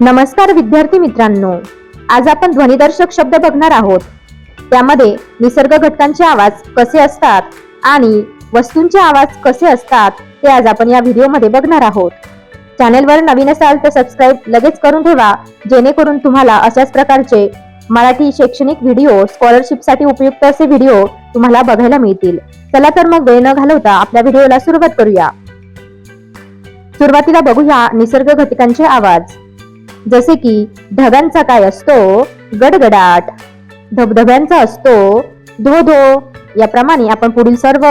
नमस्कार विद्यार्थी मित्रांनो, आज आपण ध्वनिदर्शक शब्द बघणार आहोत. त्यामध्ये निसर्ग घटकांचे आवाज कसे असतात आणि वस्तूंचे आवाज कसे असतात ते आज आपण या व्हिडिओमध्ये बघणार आहोत. चॅनेलवर नवीन असाल तर सबस्क्राईब लगेच करून ठेवा, जेणेकरून तुम्हाला अशाच प्रकारचे मराठी शैक्षणिक व्हिडिओ, स्कॉलरशिपसाठी उपयुक्त असे व्हिडिओ तुम्हाला बघायला मिळतील. चला तर मग वेळ न घालवता आपल्या व्हिडिओला सुरुवात करूया. सुरुवातीला बघूया निसर्ग घटकांचे आवाज. जसे की ढगांचा काय असतो? गडगडाट. धबधब्यांचा असतो धो धो. याप्रमाणे आपण पुढील सर्व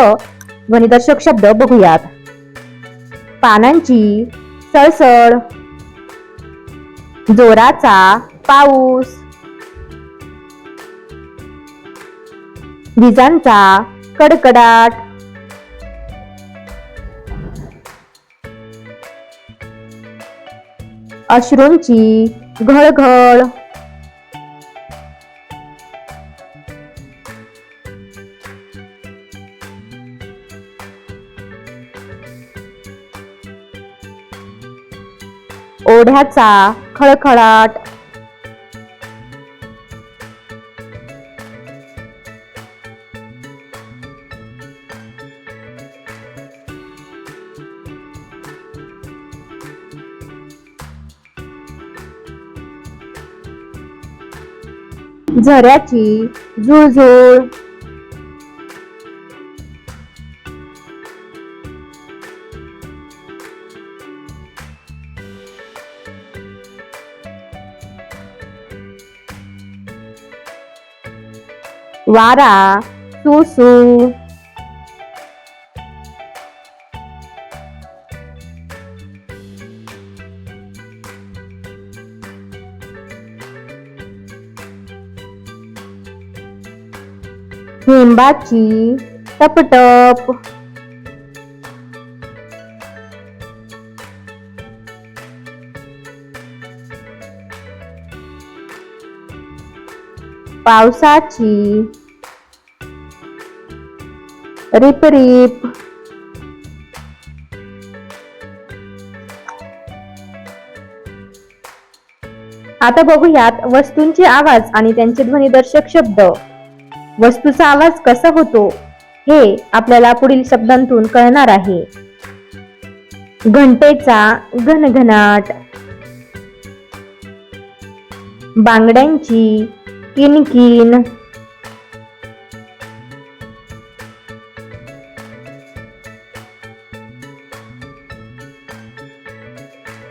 ध्वनिदर्शक शब्द बघूयात. पानांची सळसळ, जोराचा पाऊस, विजांचा कडकडाट, अश्रूंची घळघळ, ओढ्याचा खळखळाट, झऱ्याची झुळझुळ, वारा सुसू, थेंबाची टपटप, पावसाची रिपरिप, आता बघूयात वस्तूंचे आवाज आणि त्यांचे ध्वनिदर्शक शब्द. वस्तूचा आवाज कसा होतो हे आपल्याला पुढील शब्दांतून कळणार आहे. घंटेचा घनघनाट, बांगड्यांची किणकिण,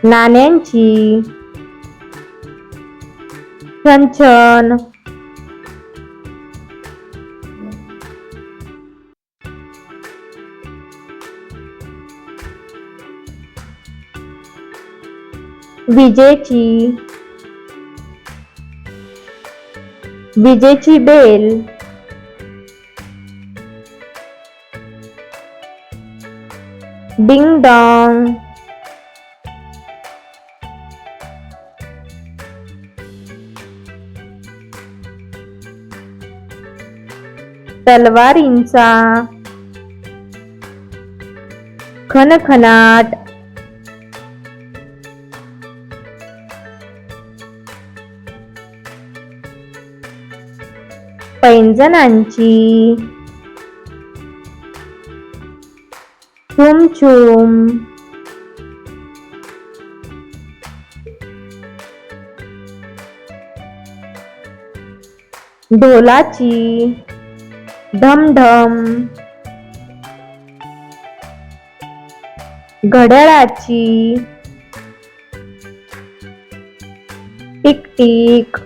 नाण्यांची छनछन, विजेची बेल, डिंग डॉंग, तलवारींचा खनखनाट, पैंजणांची छुमछुम, ढोलाची ढमढम, घड्याळाची टिकटिक,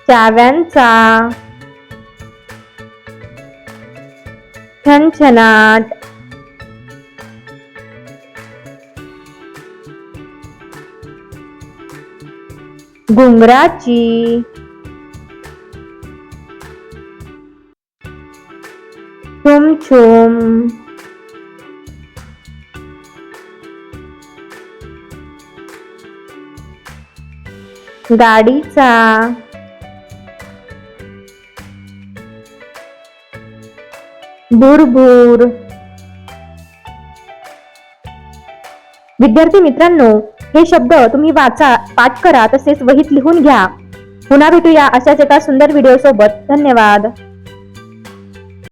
चाव्यांचा छनछनाट, घुंगराची छुमछुम, गाडीचा भुरभुर, विद्यार्थी मित्रांनो, हे शब्द तुम्ही वाचा, पाठ करा, तसेच वहीत लिहून घ्या. पुन्हा भेटूया अशाच एका सुंदर व्हिडिओ सोबत. धन्यवाद.